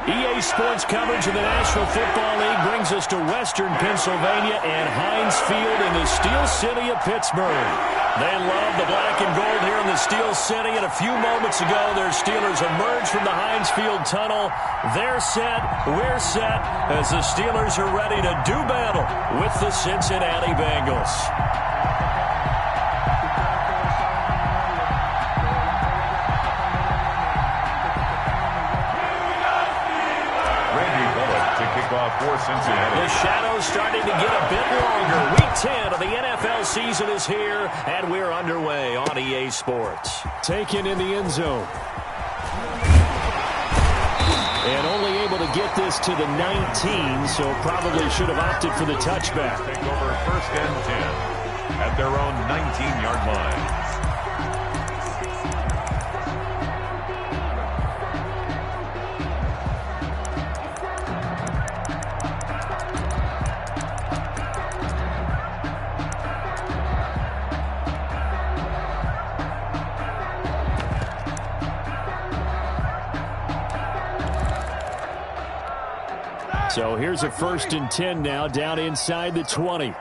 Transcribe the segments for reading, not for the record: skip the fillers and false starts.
EA Sports coverage of the National Football League brings us to Western Pennsylvania and Heinz Field in the Steel City of Pittsburgh. They love the black and gold here in the Steel City, and a few moments ago, their Steelers emerged from the Heinz Field tunnel. They're set, we're set, as the Steelers are ready to do battle with the Cincinnati Bengals. For Cincinnati. The shadow's starting to get a bit longer. Week 10 of the NFL season is here, and we're underway on EA Sports. Taken in the end zone. And only able to get this to the 19, so probably should have opted for the touchback. Take over 1st and 10 at their own 19-yard line. So here's a 1st and 10 now, down inside the 20.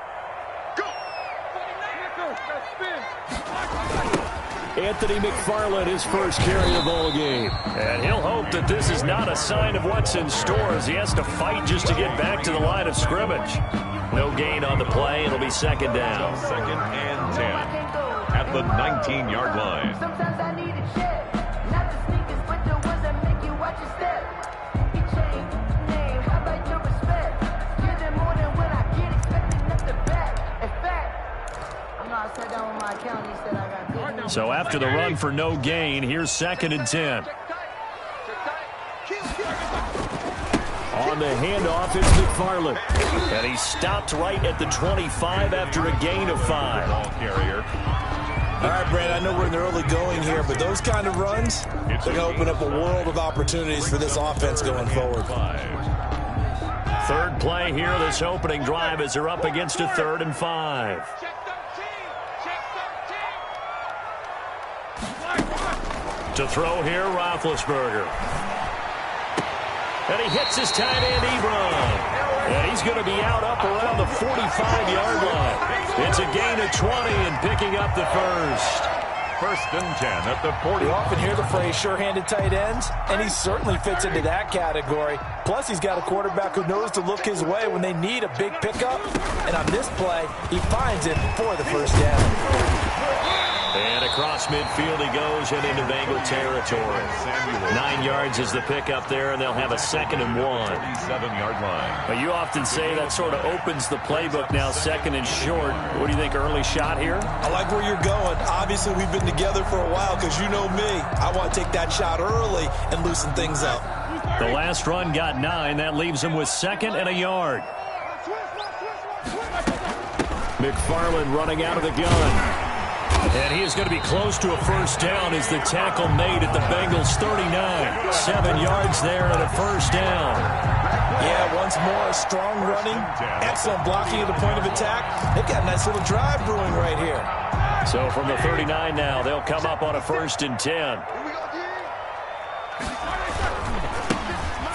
Anthony McFarland, his first carry of the ball game. And he'll hope that this is not a sign of what's in store, as he has to fight just to get back to the line of scrimmage. No gain on the play. It'll be 2nd down. 2nd and 10 at the 19-yard line. Sometimes I need a check. Not the sneakers, but the ones that make you watch your step. He changed his name. How about your respect? Give them more than when I get expecting nothing back. In fact, I'm not sat down with my account. He said I got good news. So after the run for no gain, here's 2nd and 10. On the handoff, it's McFarland. And he stopped right at the 25 after a gain of 5. Ball carrier. All right, Brad, I know we're in the early going here, but those kind of runs, they're going to open up a world of opportunities for this offense going forward. 3rd play here, this opening drive, as they're up against a 3rd and 5. To throw here, Roethlisberger. And he hits his tight end, Ebron. And he's going to be out up around the 45-yard line. It's a gain of 20 and picking up the 1st. 1st and 10 at the 40. You often hear the phrase sure-handed tight ends, and he certainly fits into that category. Plus, he's got a quarterback who knows to look his way when they need a big pickup. And on this play, he finds it for the 1st down. And across midfield he goes and into Bengal territory. 9 yards is the pickup there, and they'll have a 2nd and 1. 37-yard line. But you often say that sort of opens the playbook now, 2nd and short. What do you think, early shot here? I like where you're going. Obviously, we've been together for a while because you know me. I want to take that shot early and loosen things up. The last run got 9. That leaves him with 2nd and a yard. McFarland running out of the gun. And he is going to be close to a 1st down as the tackle made at the Bengals 39. 7 yards there and a 1st down. Yeah, once more, strong running, excellent blocking at the point of attack. They've got a nice little drive brewing right here. So from the 39 now, they'll come up on a 1st and 10.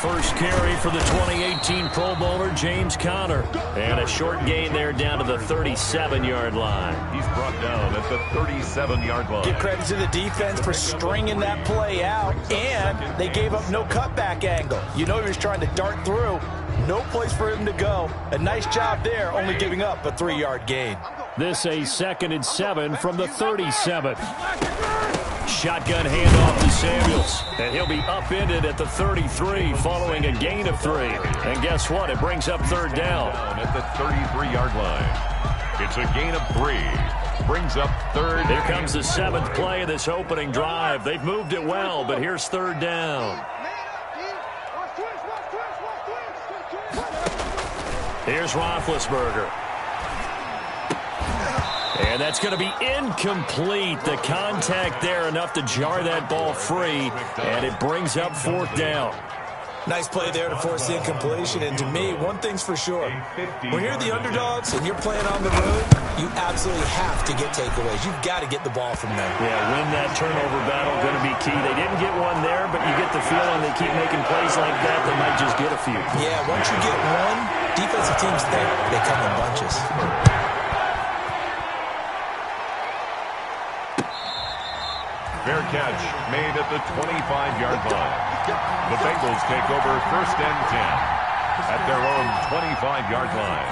First carry for the 2018 Pro Bowler, James Conner. And a short gain there down to the 37-yard line. He's brought down at the 37-yard line. Give credit to the defense for stringing that play out, and they gave up no cutback angle. You know he was trying to dart through. No place for him to go. A nice job there, only giving up a 3-yard gain. This a 2nd and 7 from the 37. Shotgun handoff to Samuels. And he'll be upended at the 33 following a gain of 3. And guess what? It brings up 3rd down. At the 33-yard line. It's a gain of 3. Brings up 3rd. Here comes the 7th play of this opening drive. They've moved it well, but here's 3rd down. Here's Roethlisberger. And that's going to be incomplete. The contact there enough to jar that ball free, and it brings up 4th down. Nice play there to force the incompletion. And to me, one thing's for sure. When you're the underdogs and you're playing on the road, you absolutely have to get takeaways. You've got to get the ball from them. Yeah, win that turnover battle, going to be key. They didn't get one there, but you get the feeling they keep making plays like that, they might just get a few. Yeah, once you get one, defensive teams, they come in bunches. Fair catch made at the 25-yard line. The Bengals take over 1st and 10 at their own 25-yard line.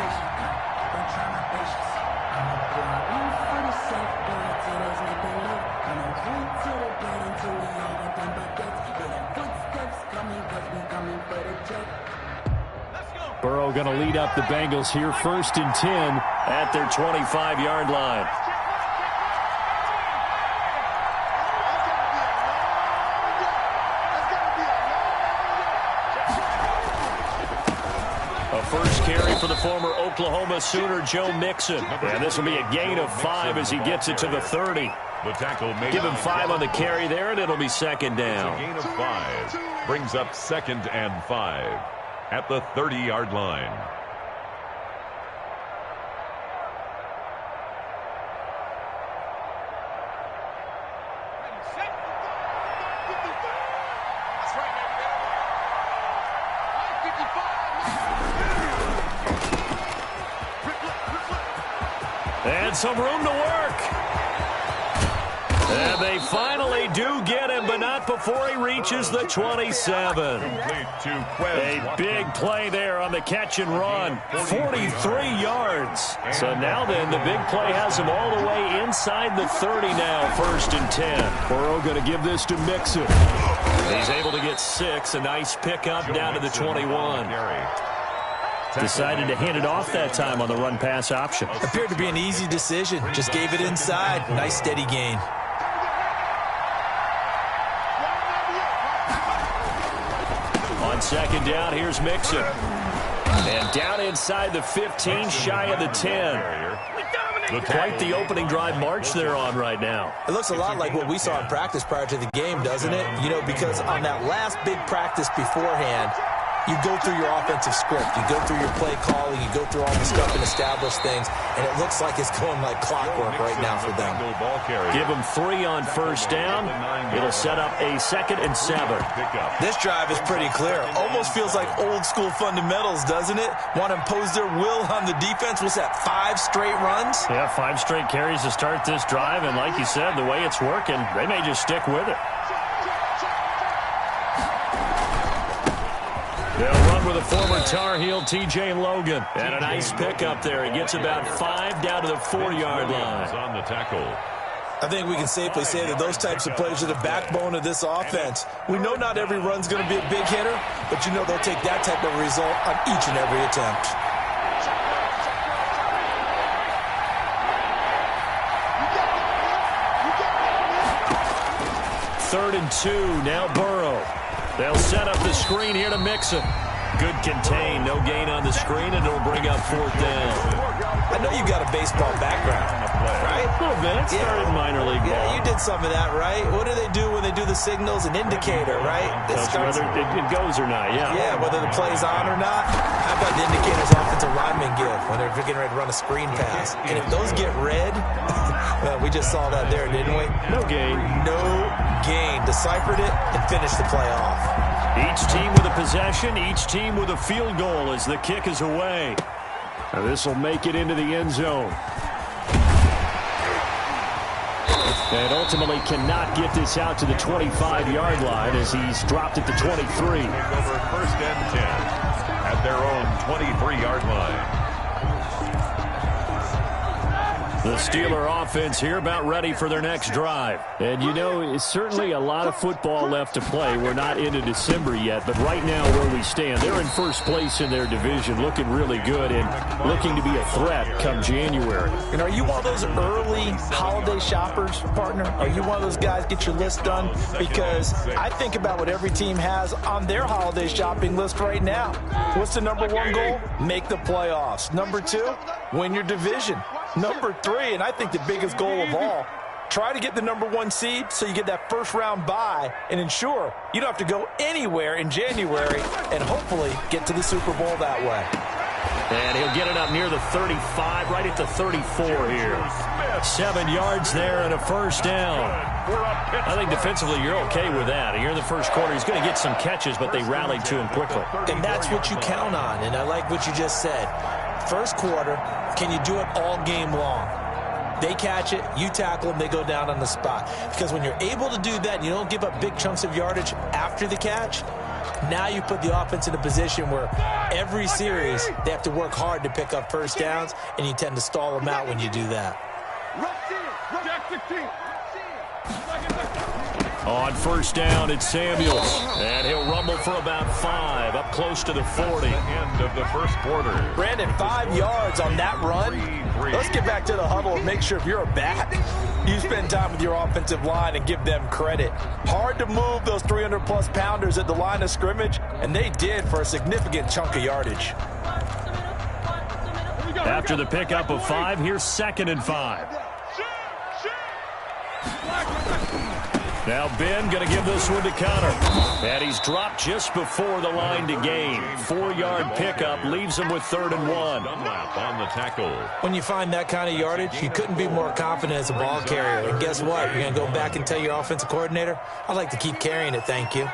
Burrow going to lead up the Bengals here 1st and 10 at their 25-yard line. First carry for the former Oklahoma Sooner, Joe Mixon. And this will be a gain of 5 as he gets it to the 30. The tackle made. Give him 5 on the carry there, and it'll be 2nd down. A gain of 5 brings up 2nd and 5 at the 30-yard line. And some room to work. And they finally do get him, but not before he reaches the 27. A big play there on the catch and run. 43 yards. So now then, the big play has him all the way inside the 30 now, 1st and 10. Burrow going to give this to Mixon. He's able to get 6. A nice pickup down to the 21. Decided to hand it off that time on the run-pass option. Appeared to be an easy decision. Just gave it inside. Nice steady gain. On 2nd down, here's Mixon. And down inside the 15, shy of the 10. Quite the opening drive march they're on right now. It looks a lot like what we saw in practice prior to the game, doesn't it? You know, because on that last big practice beforehand, you go through your offensive script. You go through your play calling. You go through all the stuff and establish things. And it looks like it's going like clockwork right now for them. Give them 3 on 1st down. It'll set up a 2nd and 7. This drive is pretty clear. Almost feels like old school fundamentals, doesn't it? Want to impose their will on the defense. What's that, 5 straight runs? Yeah, 5 straight carries to start this drive. And like you said, the way it's working, they may just stick with it. They'll run with a former Tar Heel, T.J. Logan. And a nice pickup there. He gets about 5 down to the 4-yard line. On the tackle. I think we can safely say that those types of plays are the backbone of this offense. We know not every run's going to be a big hitter, but you know they'll take that type of result on each and every attempt. Third and 2, now Burrow. They'll set up the screen here to Mixon. Good contain, no gain on the screen, and it'll bring up 4th down. I know you got a baseball background, right? A little bit. Started minor league ball. Yeah, you did some of that, right? What do they do when they do the signals? An indicator, right? Whether it goes or not, yeah. Yeah, whether the play's on or not. How about the indicators offensive linemen give when they're getting ready to run a screen pass? And if those get red, well, we just saw that there, didn't we? No gain. No gain. Deciphered it and finished the play off. Each team with a possession, each team with a field goal as the kick is away. Now this will make it into the end zone. And ultimately cannot get this out to the 25-yard line as he's dropped at the 23. Over 1st and 10 at their own 23-yard line. The Steeler offense here about ready for their next drive. And, you know, it's certainly a lot of football left to play. We're not into December yet, but right now where we stand, they're in first place in their division, looking really good and looking to be a threat come January. And are you one of those early holiday shoppers, partner? Are you one of those guys get your list done? Because I think about what every team has on their holiday shopping list right now. What's the number 1 goal? Make the playoffs. Number 2, win your division. Number 3, and I think the biggest goal of all, Try to get the #1 seed so you get that first-round bye and ensure you don't have to go anywhere in January and hopefully get to the Super Bowl that way. And he'll get it up near the 35, right at the 34 here. 7 yards there and a first down. I think defensively you're okay with that. Here in the first quarter, he's going to get some catches, but they rallied to him quickly. And that's what you count on, and I like what you just said. First quarter, can you do it all game long? They catch it, you tackle them, they go down on the spot. Because when you're able to do that and you don't give up big chunks of yardage after the catch, now you put the offense in a position where every series they have to work hard to pick up first downs, and you tend to stall them out when you do that. On first down, it's Samuels. And he'll rumble for about 5, up close to the 40. End of the first quarter. Brandon, 5 yards on that run. Let's get back to the huddle and make sure if you're a back, you spend time with your offensive line and give them credit. Hard to move those 300-plus pounders at the line of scrimmage, and they did for a significant chunk of yardage. After the pickup of 5, here's 2nd and 5. Now Ben going to give this one to Connor. And he's dropped just before the line to gain. 4-yard pickup leaves him with 3rd and 1. Dunlap on the tackle. When you find that kind of yardage, you couldn't be more confident as a ball carrier. And guess what? You're going to go back and tell your offensive coordinator, I'd like to keep carrying it, thank you.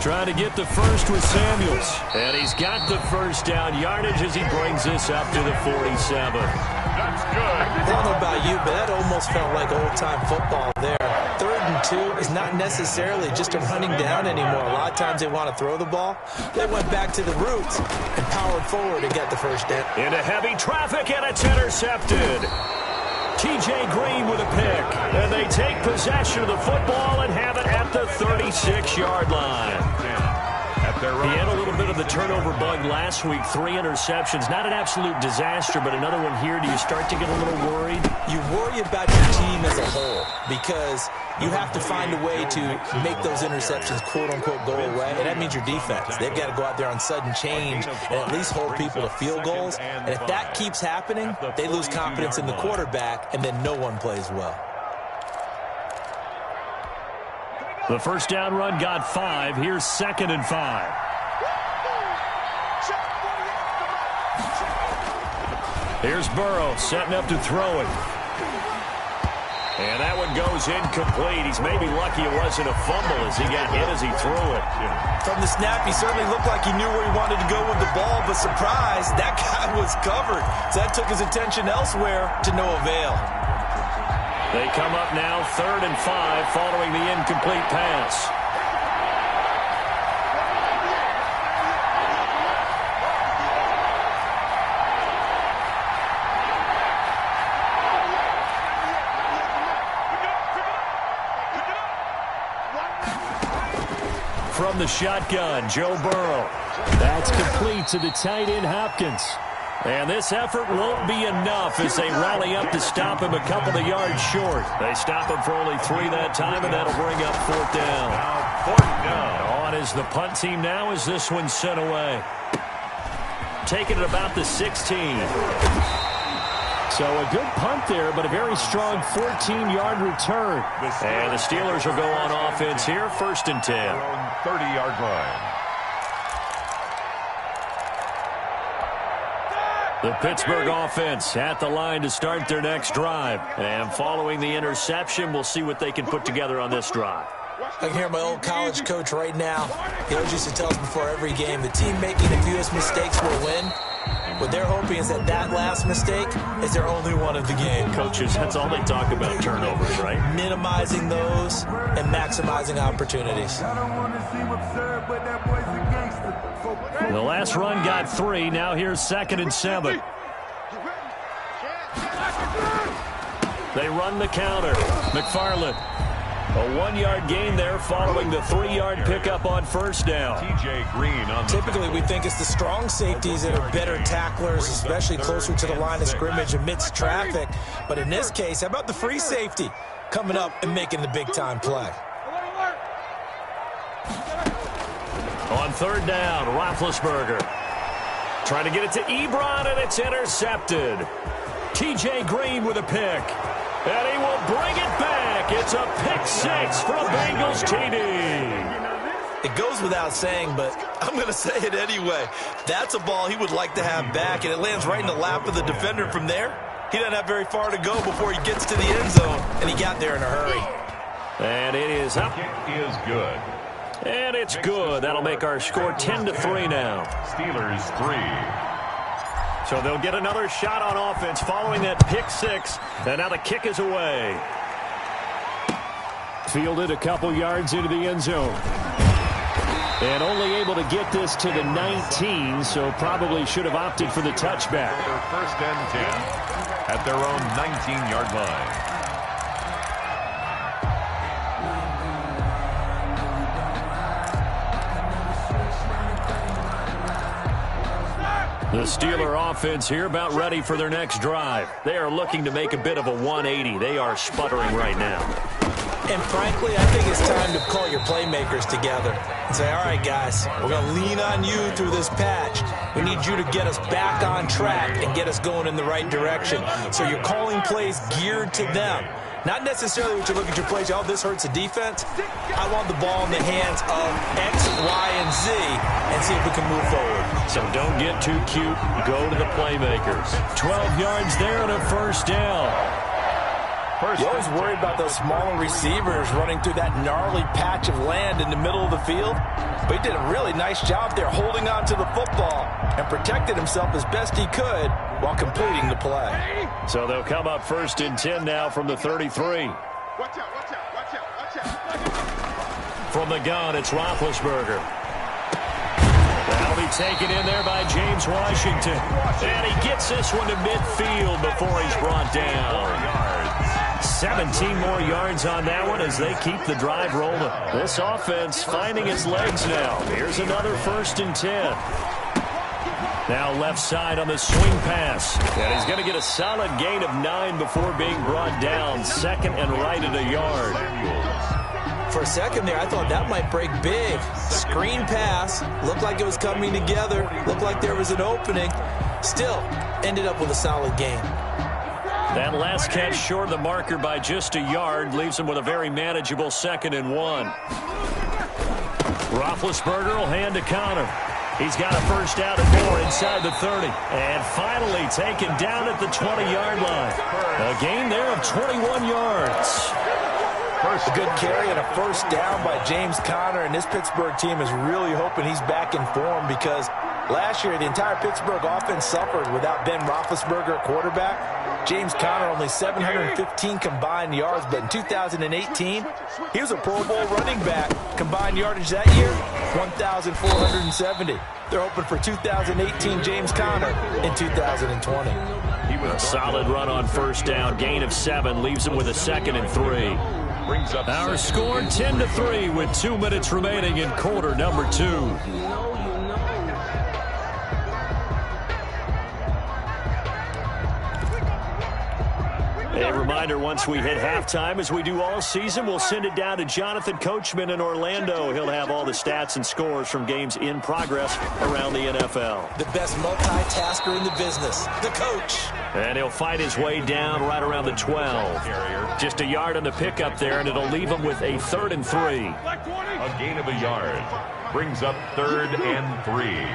Trying to get the first with Samuels. And he's got the first down yardage as he brings this up to the 47. That's good. I don't know about you, but that almost felt like old-time football there. 3rd and 2 is not necessarily just a running down anymore. A lot of times they want to throw the ball. They went back to the roots and powered forward to get the first down. Into heavy traffic, and it's intercepted. T.J. Green with a pick. And they take possession of the football and have it at the 36-yard line. He had a little bit of the turnover bug last week, 3 interceptions. Not an absolute disaster, but another one here. Do you start to get a little worried? You worry about your team as a whole because you have to find a way to make those interceptions, quote-unquote, go away, and that means your defense. They've got to go out there on sudden change and at least hold people to field goals. And if that keeps happening, they lose confidence in the quarterback, and then no one plays well. The first down run got 5. Here's 2nd and 5. Here's Burrow setting up to throw it. And that one goes incomplete. He's maybe lucky it wasn't a fumble as he got hit as he threw it. From the snap, he certainly looked like he knew where he wanted to go with the ball, but surprise, that guy was covered. So that took his attention elsewhere to no avail. They come up now 3rd and 5 following the incomplete pass. From the shotgun, Joe Burrow. That's complete to the tight end, Hopkins. And this effort won't be enough as they rally up to stop him a couple of yards short. They stop him for only 3 that time, and that'll bring up 4th down. Now 4th down. On is the punt team now as this one's sent away. Taking it about the 16. So a good punt there, but a very strong 14-yard return. And the Steelers will go on offense here, 1st and 10. 30-yard line. The Pittsburgh offense at the line to start their next drive. And following the interception, we'll see what they can put together on this drive. I can hear my old college coach right now. He always used to tell us before every game, the team making the fewest mistakes will win. What they're hoping is that that last mistake is their only one of the game. Coaches, that's all they talk about, turnovers, right? Minimizing those and maximizing opportunities. The last run got 3. Now here's 2nd and 7. They run the counter. McFarland. A 1-yard gain there following the 3-yard pickup on first down. T.J. Green on the Typically, we think it's the strong safeties that are better tacklers, especially closer to the line of scrimmage amidst traffic. But in this case, how about the free safety coming up and making the big-time play? On 3rd down, Roethlisberger. Trying to get it to Ebron, and it's intercepted. T.J. Green with a pick. And he will bring it back. It's a pick six for a Bengals TD. It goes without saying, but I'm going to say it anyway. That's a ball he would like to have back, and it lands right in the lap of the defender from there. He doesn't have very far to go before he gets to the end zone, and he got there in a hurry. And it is up. Kick is good. And it's good. That'll make our score 10-3 now. Steelers 3. So they'll get another shot on offense following that pick six. And now the kick is away. Fielded a couple yards into the end zone. And only able to get this to the 19, so probably should have opted for the touchback. First and 10 at their own 19-yard line. The Steeler offense here about ready for their next drive. They are looking to make a bit of a 180. They are sputtering right now. And frankly, I think it's time to call your playmakers together and say, all right, guys, we're going to lean on you through this patch. We need you to get us back on track and get us going in the right direction. So you're calling plays geared to them. Not necessarily what you look at your plays, oh, this hurts the defense. I want the ball in the hands of X, Y, and Z and see if we can move forward. So don't get too cute. Go to the playmakers. 12 yards there and a first down. You're always worried about those smaller receivers running through that gnarly patch of land in the middle of the field. But he did a really nice job there holding on to the football and protected himself as best he could while completing the play. So they'll come up first and 10 now from the 33. From the gun, it's Roethlisberger. That'll be taken in there by James Washington. And he gets this one to midfield before he's brought down. 17 more yards on that one as they keep the drive rolling. This offense finding its legs now. Here's another first and 10. Now left side on the swing pass. And he's going to get a solid gain of 9 before being brought down. Second and right at a yard. For a second there, I thought that might break big. Screen pass. Looked like it was coming together. Looked like there was an opening. Still, ended up with a solid gain. That last catch short of the marker by just a yard leaves him with a very manageable 2nd and 1. Roethlisberger will hand to Connor. He's got a first down and more inside the 30. And finally taken down at the 20-yard line. A gain there of 21 yards. A good carry and a first down by James Conner, and this Pittsburgh team is really hoping he's back in form because last year the entire Pittsburgh offense suffered without Ben Roethlisberger at quarterback. James Conner only 715 combined yards, but in 2018, he was a Pro Bowl running back. Combined yardage that year, 1,470. They're hoping for 2018 James Conner in 2020. A solid run on first down, gain of 7, leaves him with a 2nd and 3. Our score 10-3 with 2 minutes remaining in quarter number 2. A reminder, once we hit halftime, as we do all season, we'll send it down to Jonathan Coachman in Orlando. He'll have all the stats and scores from games in progress around the NFL. The best multitasker in the business, the coach. And he'll fight his way down right around the 12. Just a yard on the pickup there, and it'll leave him with a 3rd and 3. A gain of a yard brings up 3rd and 3.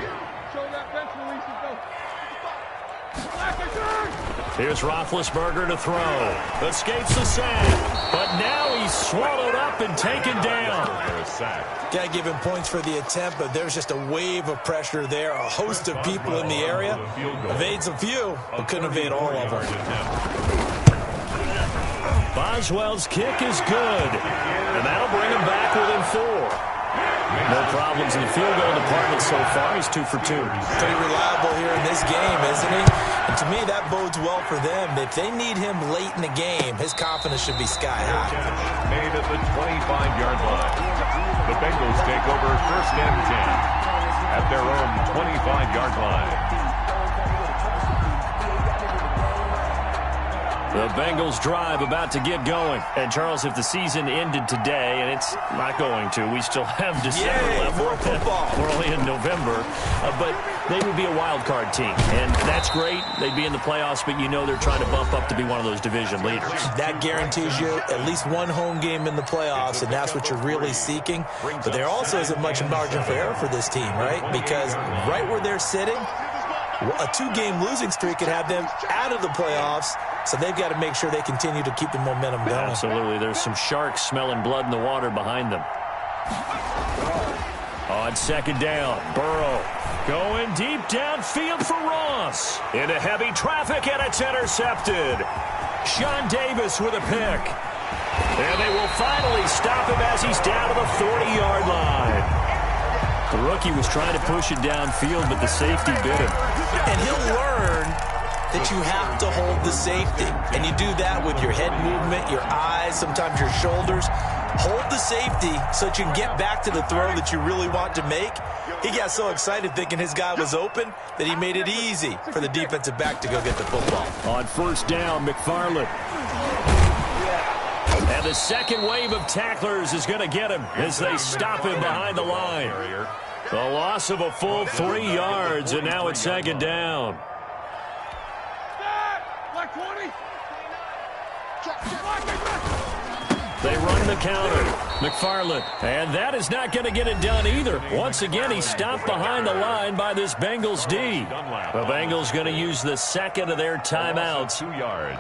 Here's Roethlisberger to throw. Escapes the sack. But now he's swallowed up and taken down. Got to give him points for the attempt, but there's just a wave of pressure there. A host of people in the area. Evades a few, but couldn't evade all of them. Boswell's kick is good. And that'll bring him back within 4. No problems in the field goal department so far. He's 2 for 2. Pretty reliable here in this game, isn't he? And to me, that bodes well for them. If they need him late in the game, his confidence should be sky high. Made at the 25-yard line. The Bengals take over first and 10 at their own 25-yard line. The Bengals drive about to get going. And, Charles, if the season ended today, and it's not going to, we still have December left. More football. We're only in November. But they would be a wild card team. And that's great. They'd be in the playoffs, but you know they're trying to bump up to be one of those division leaders. That guarantees you at least one home game in the playoffs, and that's what you're really seeking. But there also isn't much margin for error for this team, right? Because right where they're sitting, a 2-game losing streak could have them out of the playoffs, so they've got to make sure they continue to keep the momentum going. Absolutely. There's some sharks smelling blood in the water behind them. On second down, Burrow going deep downfield for Ross. Into heavy traffic, and it's intercepted. Sean Davis with a pick. And they will finally stop him as he's down to the 40-yard line. The rookie was trying to push it downfield, but the safety bit him. And he'll learn that you have to hold the safety. And you do that with your head movement, your eyes, sometimes your shoulders. Hold the safety so that you can get back to the throw that you really want to make. He got so excited thinking his guy was open that he made it easy for the defensive back to go get the football. On first down, McFarland. And the second wave of tacklers is going to get him as they stop him behind the line. The loss of a full 3 yards, and now it's second down. They run the counter. McFarland. And that is not going to get it done either. Once again, he's stopped behind the line by this Bengals D. The Bengals going to use the second of their timeouts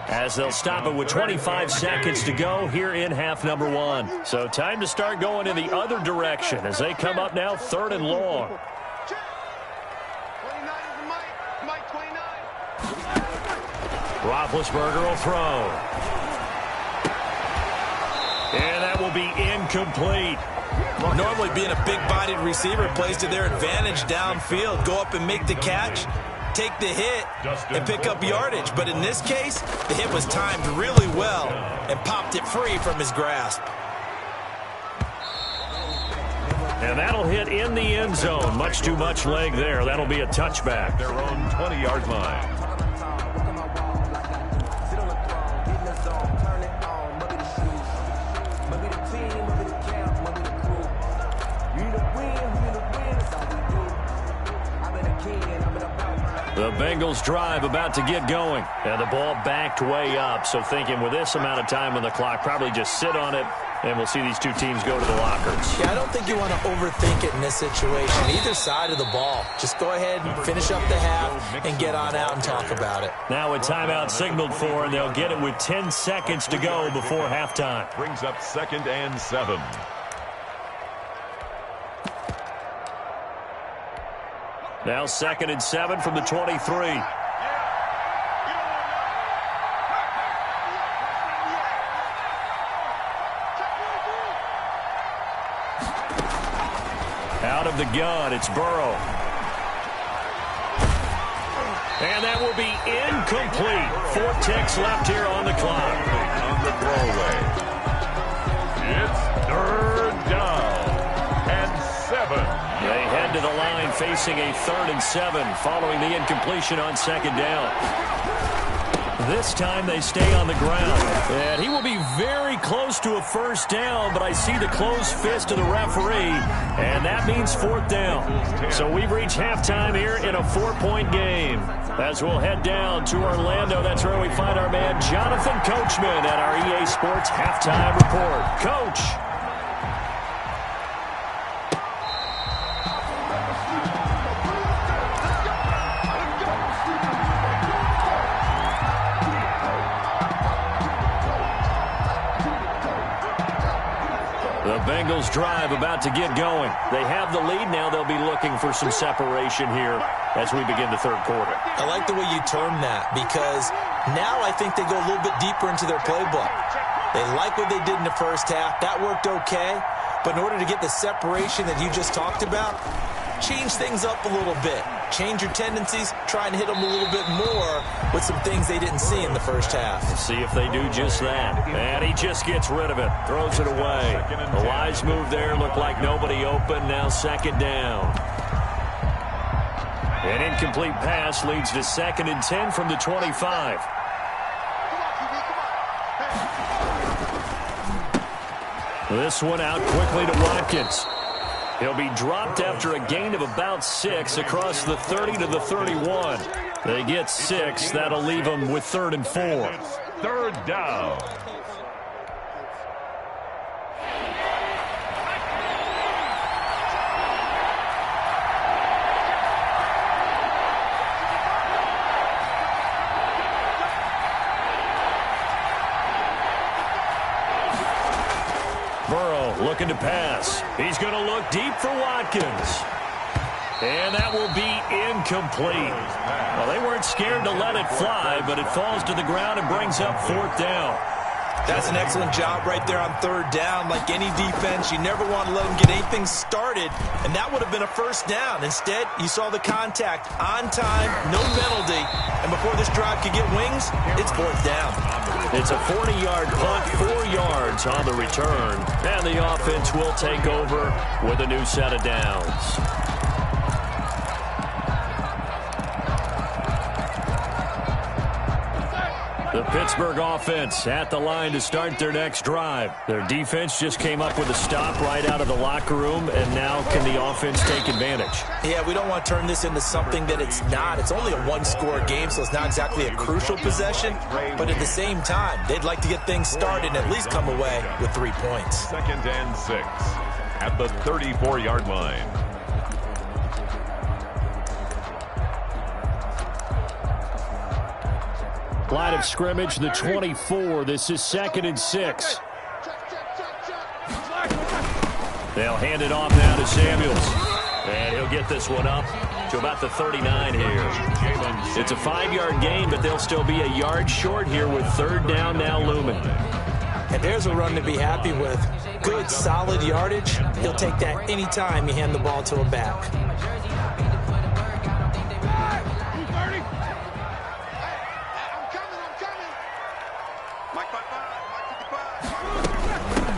as they'll stop it with 25 seconds to go here in half number 1. So time to start going in the other direction as they come up now 3rd and long. Roethlisberger will throw. And that will be incomplete. Normally being a big-bodied receiver plays to their advantage downfield. Go up and make the catch, take the hit, and pick up yardage. But in this case, the hit was timed really well and popped it free from his grasp. And that'll hit in the end zone. Much too much leg there. That'll be a touchback. Their own 20-yard line. The Bengals drive about to get going. And the ball backed way up. So thinking with this amount of time on the clock, probably just sit on it, and we'll see these two teams go to the lockers. Yeah, I don't think you want to overthink it in this situation. Either side of the ball. Just go ahead and finish up the half and get on out and talk about it. Now a timeout signaled for, and they'll get it with 10 seconds to go before halftime. Brings up 2nd and 7. Now 2nd and 7 from the 23. Out of the gun, it's Burrow. And that will be incomplete. 4 ticks left here on the clock. On the throwaway. It's 3rd down and 7. They head to the line facing a 3rd and 7 following the incompletion on 2nd down. This time they stay on the ground. And he will be very close to a first down, but I see the closed fist of the referee, and that means 4th down. So we've reached halftime here in a 4-point game. As we'll head down to Orlando, that's where we find our man Jonathan Coachman at our EA Sports Halftime Report. Coach. The Bengals drive about to get going. They have the lead now. They'll be looking for some separation here as we begin the 3rd quarter. I like the way you term that because now I think they go a little bit deeper into their playbook. They like what they did in the first half. That worked okay. But in order to get the separation that you just talked about, change things up a little bit. Change your tendencies, try and hit them a little bit more with some things they didn't see in the first half. See if they do just that. And he just gets rid of it, throws it away. A wise move there, looked like nobody open, now 2nd down. An incomplete pass leads to 2nd and 10 from the 25. This one out quickly to Watkins. He'll be dropped after a gain of about 6 across the 30 to the 31. They get 6. That'll leave them with 3rd and 4. It's 3rd down. Looking to pass. He's going to look deep for Watkins. And that will be incomplete. Well, they weren't scared to let it fly, but it falls to the ground and brings up 4th down. That's an excellent job right there on 3rd down. Like any defense, you never want to let them get anything started, and that would have been a 1st down. Instead, you saw the contact on time, no penalty, and before this drive could get wings, it's 4th down. It's a 40-yard punt, 4 yards on the return, and the offense will take over with a new set of downs. The Pittsburgh offense at the line to start their next drive. Their defense just came up with a stop right out of the locker room, and now can the offense take advantage? Yeah, we don't want to turn this into something that it's not. It's only a one-score game, so it's not exactly a crucial possession. But at the same time, they'd like to get things started and at least come away with 3 points. 2nd and 6 at the 34-yard line. Line of scrimmage, the 24. This is 2nd and 6. They'll hand it off now to Samuels. And he'll get this one up to about the 39 here. It's a 5-yard gain, but they'll still be a yard short here with 3rd down now looming. And there's a run to be happy with. Good, solid yardage. He'll take that anytime you hand the ball to him back.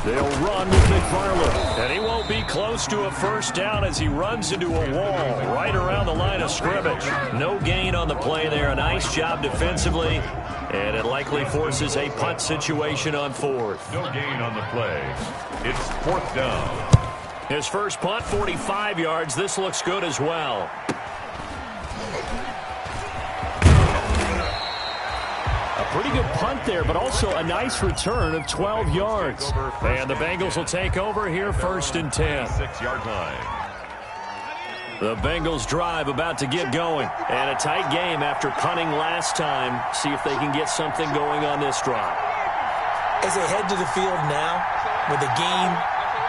They'll run with McFarland, and he won't be close to a 1st down as he runs into a wall right around the line of scrimmage. No gain on the play there. A nice job defensively, and it likely forces a punt situation on 4th. No gain on the play. It's 4th down. His first punt, 45 yards. This looks good as well. Pretty good punt there, but also a nice return of 12 yards. And the Bengals will take over here 1st and 10. 6-yard line. The Bengals drive about to get going. And a tight game after punting last time. See if they can get something going on this drive. As they head to the field now, with the game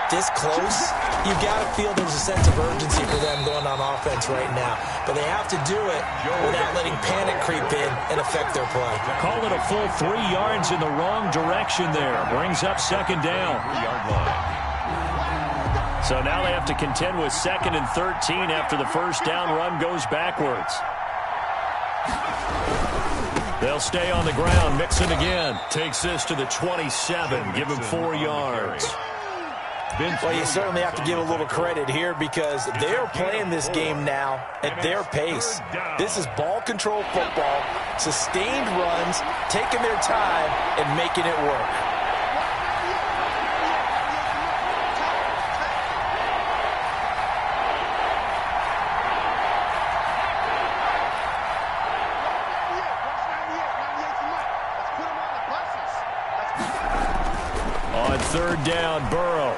this close, you've got to feel there's a sense of urgency for them going on offense right now. But they have to do it without letting panic creep in and affect their play. Call it a full 3 yards in the wrong direction there. Brings up 2nd down. 3-yard line. So now they have to contend with 2nd and 13 after the 1st down run goes backwards. They'll stay on the ground. Mixon again. Takes this to the 27. Give him 4 yards. Well, you certainly have to give a little credit here because they're playing this game now at their pace. This is ball control football, sustained runs, taking their time and making it work. On 3rd down, Burrow.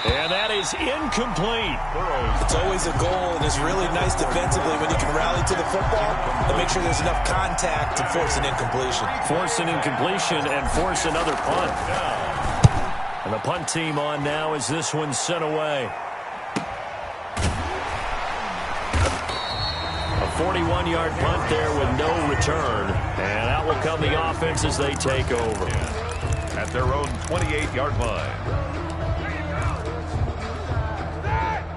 And that is incomplete. It's always a goal, and it's really nice defensively when you can rally to the football and make sure there's enough contact to force an incompletion. Force an incompletion and force another punt. And the punt team on now as this one's sent away. A 41-yard punt there with no return. And out will come the offense as they take over. At their own 28-yard line.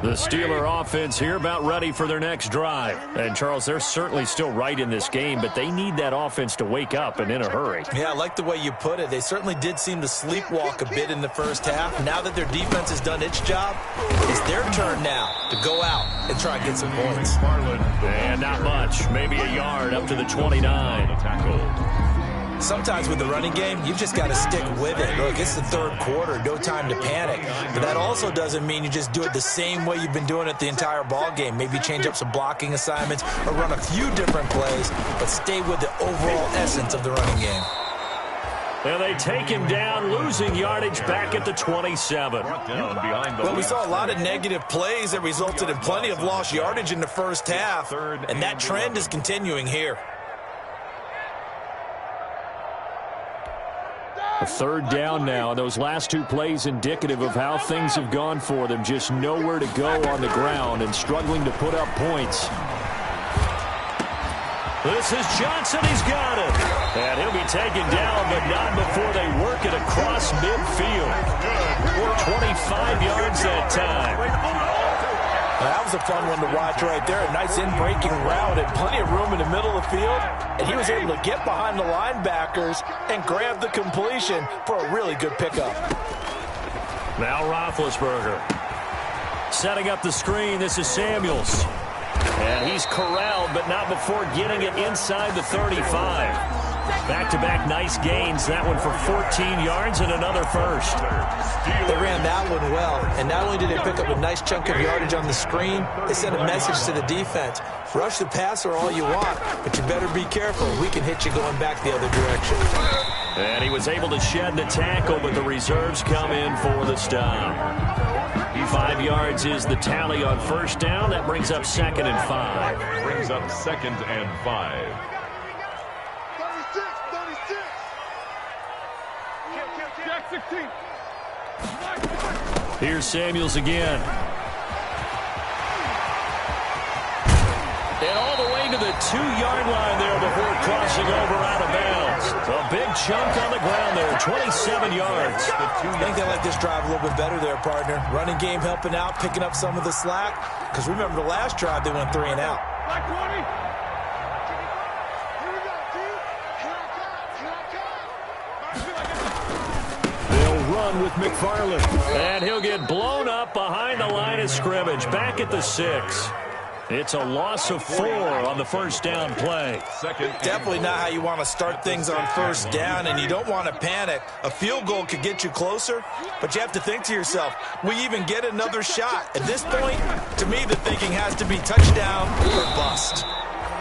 The Steeler offense here about ready for their next drive. And, Charles, they're certainly still right in this game, but they need that offense to wake up and in a hurry. Yeah, I like the way you put it. They certainly did seem to sleepwalk a bit in the 1st half. Now that their defense has done its job, it's their turn now to go out and try and get some points. And not much. Maybe a yard up to the 29. Tackle. Sometimes with the running game, you've just got to stick with it. Look, it's the third quarter, no time to panic. But that also doesn't mean you just do it the same way you've been doing it the entire ball game. Maybe change up some blocking assignments or run a few different plays, but stay with the overall essence of the running game. And they take him down, losing yardage back at the 27. Well, we saw a lot of negative plays that resulted in plenty of lost yardage in the first half, and that trend is continuing here. A third down now, and those last two plays indicative of how things have gone for them. Just nowhere to go on the ground and struggling to put up points. This is Johnson. He's got it. And he'll be taken down, but not before they work it across midfield. 25 yards that time. That was a fun one to watch right there. A nice in-breaking route and plenty of room in the middle of the field. And he was able to get behind the linebackers and grab the completion for a really good pickup. Now Roethlisberger. Setting up the screen. This is Samuels. And he's corralled, but not before getting it inside the 35. Back-to-back nice gains. That one for 14 yards and another first. They ran that one well. And not only did they pick up a nice chunk of yardage on the screen, they sent a message to the defense. Rush the passer all you want, but you better be careful. We can hit you going back the other direction. And he was able to shed the tackle, but the reserves come in for the stop. 5 yards is the tally on first down. That brings up 2nd and 5. Brings up 2nd and 5. 36. Jack 16. Here's Samuels again. And all the way to the 2-yard line there before crossing over out of bounds. A big chunk on the ground there, 27 yards. I think they like this drive a little bit better there, partner. Running game helping out, picking up some of the slack. Because remember the last drive, they went 3 and out. They'll run with McFarland. And he'll get blown up behind the line of scrimmage, back at the 6. It's a loss of 4 on the first down play. Definitely not how you want to start things on first down, and you don't want to panic. A field goal could get you closer, but you have to think to yourself, we even get another shot. At this point, to me, the thinking has to be touchdown or bust.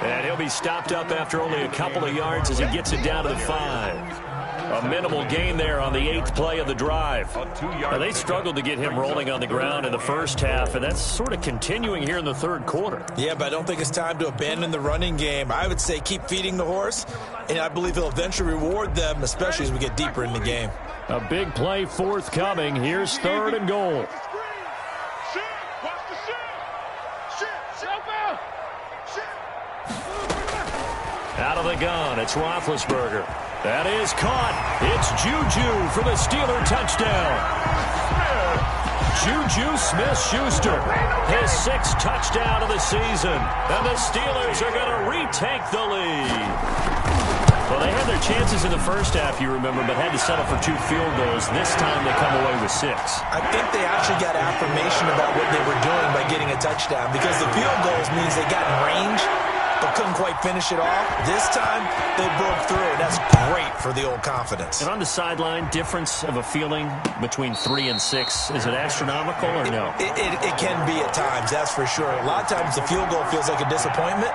And he'll be stopped up after only a couple of yards as he gets it down to the 5. A minimal gain there on the 8th play of the drive. Now, they struggled to get him rolling on the ground in the first half, and that's sort of continuing here in the third quarter. Yeah, but I don't think it's time to abandon the running game. I would say keep feeding the horse, and I believe he'll eventually reward them, especially as we get deeper in the game. A big play forthcoming. Here's 3rd and goal. Out of the gun, it's Roethlisberger. That is caught. It's Juju for the Steeler touchdown. Juju Smith-Schuster, his 6th touchdown of the season. And the Steelers are going to retake the lead. Well, they had their chances in the first half, you remember, but had to settle for 2 field goals. This time they come away with 6. I think they actually got affirmation about what they were doing by getting a touchdown, because the field goals means they got in range but couldn't quite finish it off. This time, they broke through, and that's great for the old confidence. And on the sideline, difference of a feeling between 3 and 6, is it astronomical or no? It can be at times, that's for sure. A lot of times the field goal feels like a disappointment.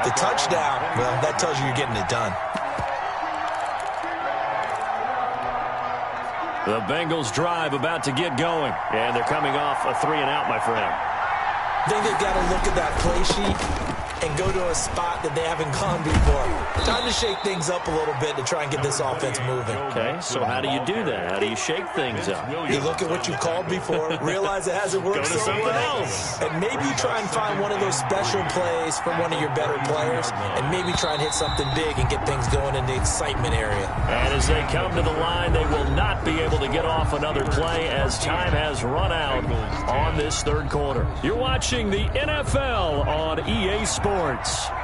The touchdown, well, that tells you you're getting it done. The Bengals drive about to get going, and they're coming off a 3 and out, my friend. I think they've got to look at that play sheet and go to a spot that they haven't gone before. Time to shake things up a little bit to try and get this offense moving. Okay, so how do you do that? How do you shake things up? You look at what you called before, realize it hasn't worked so well, and maybe you try and find one of those special plays from one of your better players, and maybe try and hit something big and get things going in the excitement area. And as they come to the line, they will not be able to get off another play as time has run out on this third quarter. You're watching the NFL on EA Sports.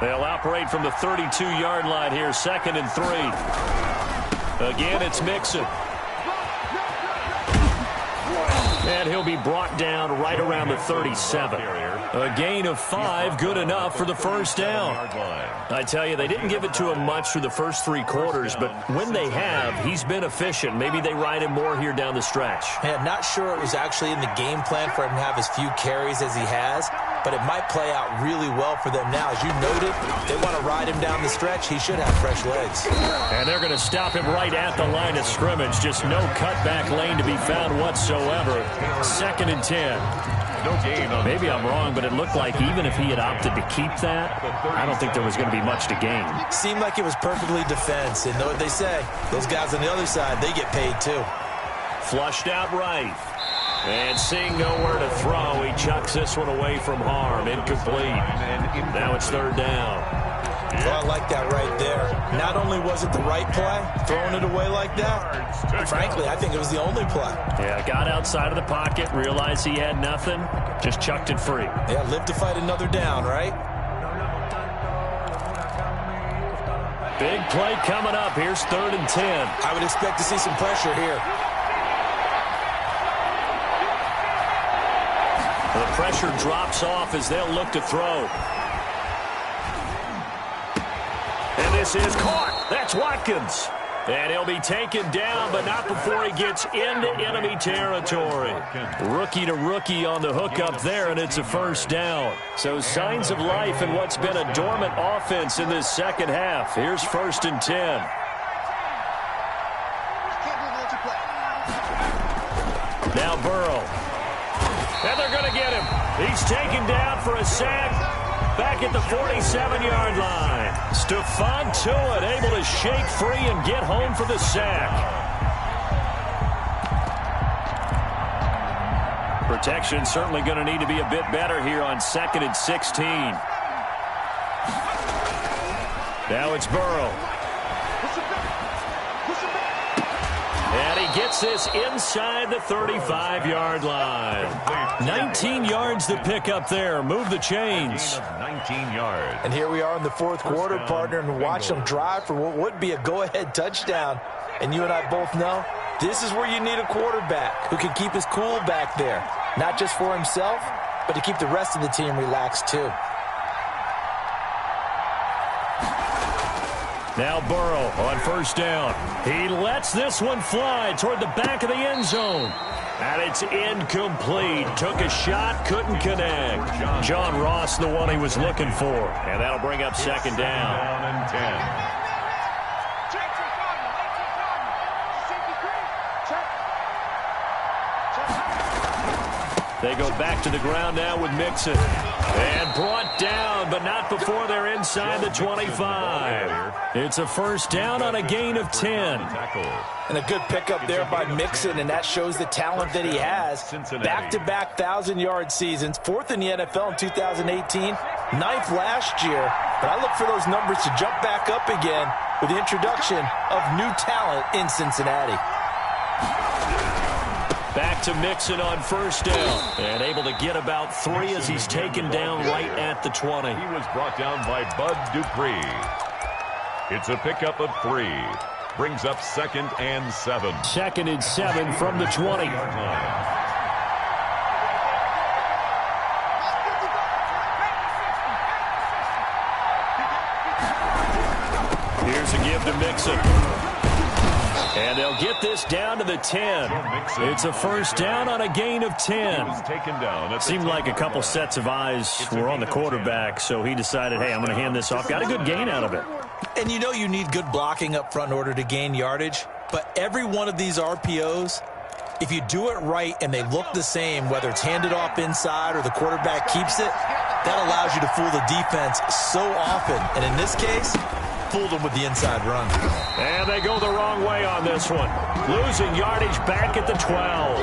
They'll operate from the 32-yard line here, 2nd and 3. Again, it's Mixon. And And he'll be brought down right around the 37. A gain of 5, good enough for the first down. I tell you, they didn't give it to him much through the first 3 quarters, but when they have, he's been efficient. Maybe they ride him more here down the stretch. Man, not sure it was actually in the game plan for him to have as few carries as he has, but it might play out really well for them now. As you noted, they want to ride him down the stretch. He should have fresh legs. And they're going to stop him right at the line of scrimmage. Just no cutback lane to be found whatsoever. 2nd and 10. No gain on Maybe I'm wrong, but it looked like even if he had opted to keep that, I don't think there was going to be much to gain. Seemed like it was perfectly defense. And know what they say? Those guys on the other side, they get paid too. Flushed out right. And seeing nowhere to throw, he chucks this one away from harm. Incomplete. Now it's 3rd down. Well, I like that right there. Not only was it the right play, throwing it away like that, frankly, I think it was the only play. Yeah, got outside of the pocket, realized he had nothing, just chucked it free. Yeah, live to fight another down, right? Big play coming up. Here's 3rd and 10. I would expect to see some pressure here. The pressure drops off as they'll look to throw. And this is caught. That's Watkins. And he'll be taken down, but not before he gets into enemy territory. Rookie to rookie on the hook up there, and it's a first down. So signs of life in what's been a dormant offense in this second half. Here's 1st and 10. Now Burrow. And they're going to get him. He's taken down for a sack. Back at the 47-yard line. Stephon Tuitt able to shake free and get home for the sack. Protection certainly going to need to be a bit better here on 2nd and 16. Now it's Burrow. And he gets this inside the 35-yard line. 19 yards to pick up there. Move the chains. 19 yards. And here we are in the 4th quarter, partner, and watch them drive for what would be a go-ahead touchdown. And you and I both know this is where you need a quarterback who can keep his cool back there. Not just for himself, but to keep the rest of the team relaxed too. Now Burrow on 1st down. He lets this one fly toward the back of the end zone. And it's incomplete. Took a shot, couldn't connect. John Ross, the one he was looking for. And that'll bring up 2nd down. 1 and 10. They go back to the ground now with Mixon. And brought down, but not before they're inside the 25. It's a first down on a gain of 10. And a good pickup there by Mixon, and that shows the talent that he has. Back-to-back 1,000-yard seasons, 4th in the NFL in 2018, 9th last year. But I look for those numbers to jump back up again with the introduction of new talent in Cincinnati. Back to Mixon on 1st down. And able to get about 3 as he's taken down right at the 20. He was brought down by Bud Dupree. It's a pickup of 3. Brings up 2nd and 7. 2nd and 7 from the 20. Here's a give to Mixon. And they'll get this down to the 10. It's a first down on a gain of 10. Seemed like a couple sets of eyes were on the quarterback, so he decided, hey, I'm going to hand this off. Got a good gain out of it. And you know you need good blocking up front in order to gain yardage, but every one of these RPOs, if you do it right and they look the same, whether it's handed off inside or the quarterback keeps it, that allows you to fool the defense so often. And in this case, fooled them with the inside run. And they go the wrong way on this one. Losing yardage back at the 12.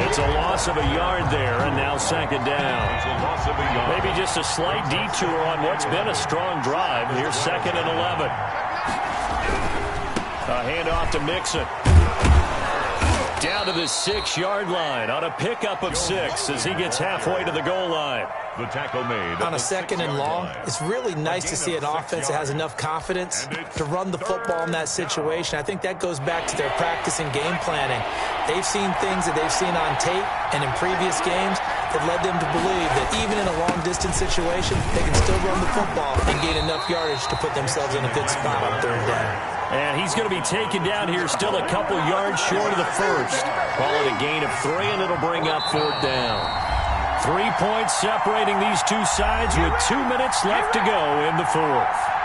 It's a loss of a yard there, and now 2nd down. Maybe just a slight detour on what's been a strong drive. Here's 2nd and 11. A handoff to Mixon. Down to the 6-yard line on a pickup of 6 as he gets halfway to the goal line. The tackle made on a second and long. It's really nice to see an offense that has enough confidence to run the football in that situation. I think that goes back to their practice and game planning. They've seen things that they've seen on tape and in previous games that led them to believe that even in a long-distance situation, they can still run the football and gain enough yardage to put themselves in a good spot on third down. And he's going to be taken down here still a couple yards short of the first. Call it a gain of 3, and it'll bring up fourth down. 3 points separating these two sides with 2 minutes left to go in the fourth.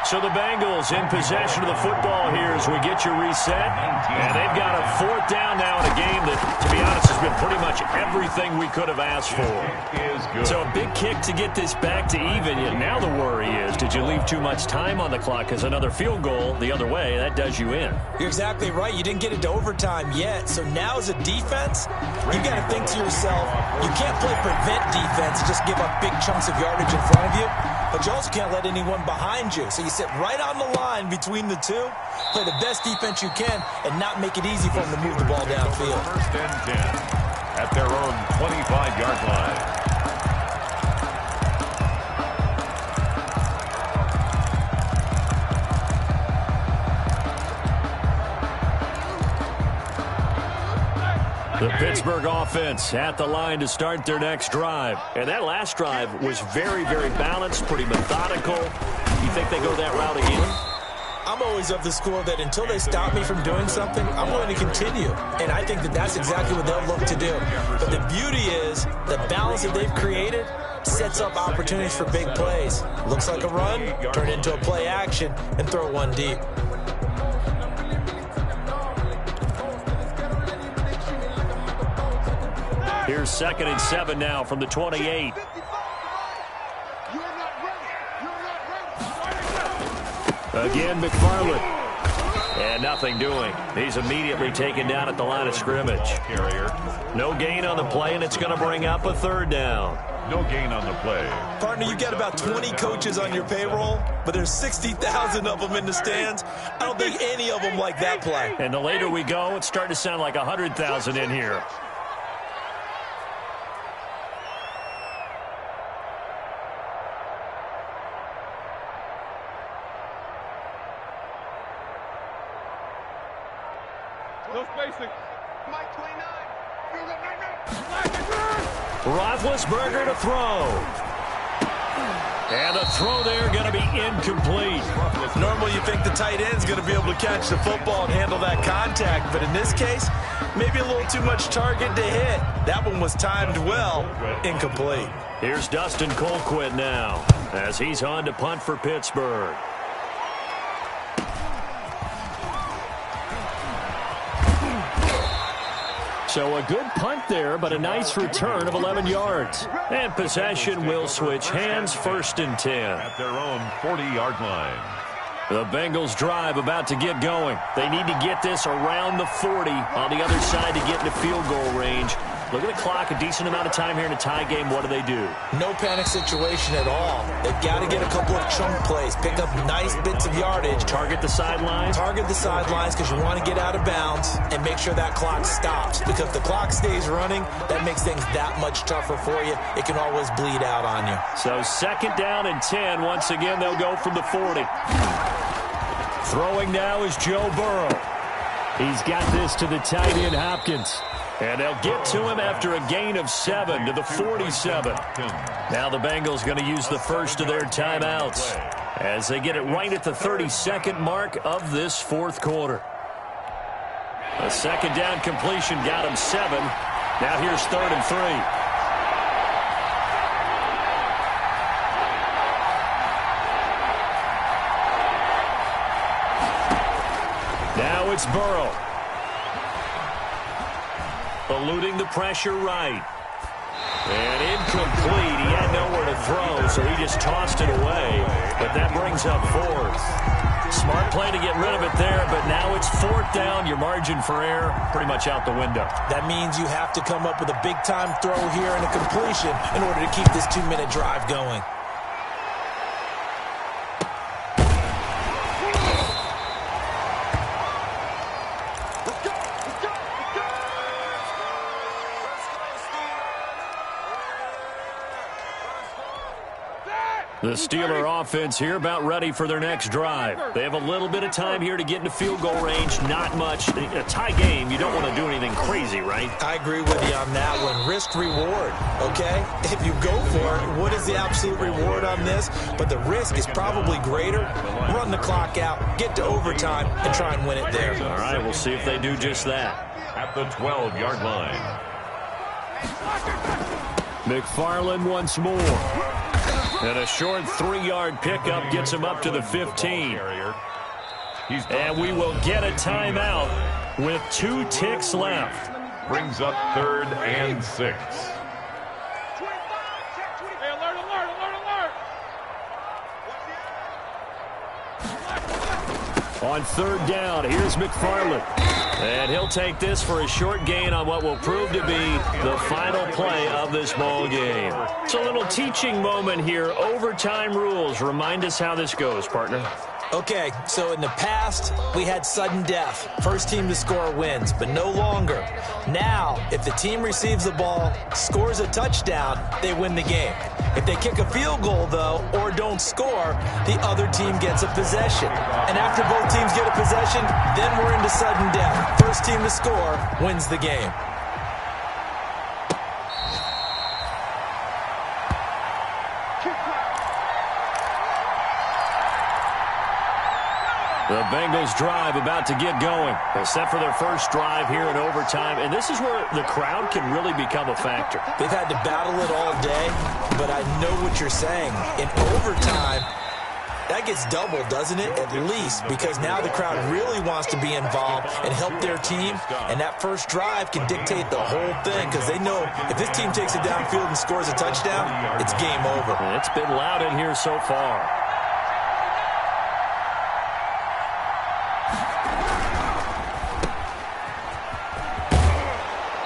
So the Bengals in possession of the football here as we get you reset. And they've got a fourth down now in a game that, to be honest, has been pretty much everything we could have asked for. So a big kick to get this back to even. And now the worry is, did you leave too much time on the clock? Because another field goal the other way, that does you in. You're exactly right. You didn't get it to overtime yet. So now as a defense, you got to think to yourself, you can't play prevent defense and just give up big chunks of yardage in front of you. But you also can't let anyone behind you. So you sit right on the line between the two, play the best defense you can, and not make it easy for them to move the ball downfield. First and 10 at their own 25-yard line. The Pittsburgh offense at the line to start their next drive. And that last drive was very, very balanced, pretty methodical. You think they go that route again? I'm always of the school that until they stop me from doing something, I'm going to continue. And I think that that's exactly what they'll look to do. But the beauty is the balance that they've created sets up opportunities for big plays. Looks like a run, turn it into a play action, and throw one deep. Here's 2nd and 7 now from the 28. Again, McFarland. And nothing doing. He's immediately taken down at the line of scrimmage. No gain on the play, and it's going to bring up a third down. No gain on the play. Partner, you got about 20 coaches on your payroll, but there's 60,000 of them in the stands. I don't think any of them like that play. And the later we go, it's starting to sound like 100,000 in here. No spacing. Mike 29. Roethlisberger to throw. And the throw there going to be incomplete. Normally you think the tight end's going to be able to catch the football and handle that contact, but in this case, maybe a little too much target to hit. That one was timed well, incomplete. Here's Dustin Colquitt now as he's on to punt for Pittsburgh. So a good punt there, but a nice return of 11 yards. And possession will switch hands, 1st and 10. At their own 40-yard line. The Bengals drive about to get going. They need to get this around the 40 on the other side to get into field goal range. Look at the clock, a decent amount of time here in a tie game. What do? No panic situation at all. They've got to get a couple of chunk plays, pick up nice bits of yardage. Target the sidelines? Target the sidelines because you want to get out of bounds and make sure that clock stops. Because if the clock stays running, that makes things that much tougher for you. It can always bleed out on you. So 2nd down and 10. Once again, they'll go from the 40. Throwing now is Joe Burrow. He's got this to the tight end, Hopkins. And they'll get to him after a gain of 7 to the 47. Now the Bengals going to use the first of their timeouts as they get it right at the 32nd mark of this fourth quarter. A 2nd down completion got him 7. Now here's 3rd and 3. Now it's Burrow. Eluding the pressure right. And incomplete. He had nowhere to throw, so he just tossed it away. But that brings up 4th. Smart play to get rid of it there, but now it's 4th down. Your margin for error pretty much out the window. That means you have to come up with a big-time throw here and a completion in order to keep this 2-minute drive going. The Steeler offense here about ready for their next drive. They have a little bit of time here to get into field goal range. Not much. A tie game, you don't want to do anything crazy, right? I agree with you on that one. Risk reward, okay? If you go for it, what is the absolute reward on this? But the risk is probably greater. Run the clock out, get to overtime, and try and win it there. All right, we'll see if they do just that. At the 12-yard line. McFarland once more. And a short 3-yard pickup gets him up to the 15. And we will get a timeout with 2 ticks left. Brings up 3rd and 6. On 3rd down, here's McFarland. And he'll take this for a short gain on what will prove to be the final play of this ball game. It's a little teaching moment here. Overtime rules. Remind us how this goes, partner. Okay, so in the past, we had sudden death. First team to score wins, but no longer. Now, if the team receives the ball, scores a touchdown, they win the game. If they kick a field goal, though, or don't score, the other team gets a possession. And after both teams get a possession, then we're into sudden death. First team to score wins the game. The Bengals drive about to get going. They're set for their first drive here in overtime, and this is where the crowd can really become a factor. They've had to battle it all day, but I know what you're saying. In overtime, that gets doubled, doesn't it? At least, because now the crowd really wants to be involved and help their team, and that first drive can dictate the whole thing because they know if this team takes it downfield and scores a touchdown, it's game over. And it's been loud in here so far.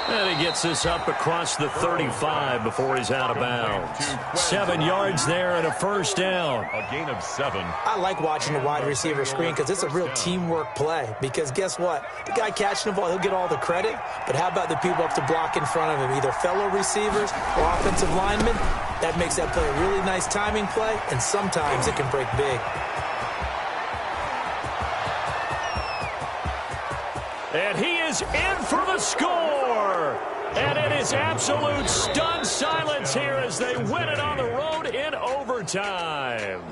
And he gets this up across the 35 before he's out of bounds. 7 yards there and a first down. A gain of 7. I like watching the wide receiver screen because it's a real teamwork play. Because guess what? The guy catching the ball, he'll get all the credit. But how about the people up to block in front of him? Either fellow receivers or offensive linemen. That makes that play a really nice timing play, and sometimes it can break big. And he is in for the score. And it is absolute stunned silence here as they win it on the road in overtime.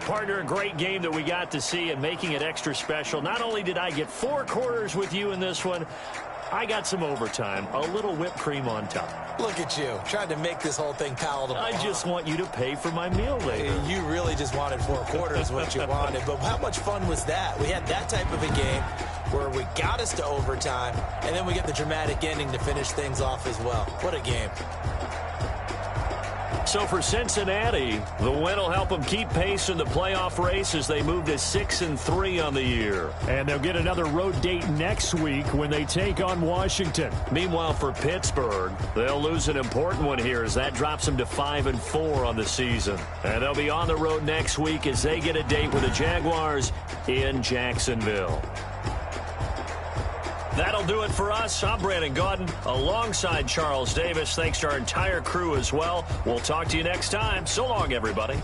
Partner, a great game that we got to see and making it extra special. Not only did I get 4 quarters with you in this one, I got some overtime, a little whipped cream on top. Look at you, trying to make this whole thing palatable. I just want you to pay for my meal later. You really just wanted 4 quarters what you wanted, but how much fun was that? We had that type of a game where we got us to overtime, and then we get the dramatic ending to finish things off as well. What a game. So for Cincinnati, the win will help them keep pace in the playoff race as they move to 6-3 on the year. And they'll get another road date next week when they take on Washington. Meanwhile, for Pittsburgh, they'll lose an important one here as that drops them to 5-4 on the season. And they'll be on the road next week as they get a date with the Jaguars in Jacksonville. That'll do it for us. I'm Brandon Gaudin alongside Charles Davis. Thanks to our entire crew as well. We'll talk to you next time. So long, everybody.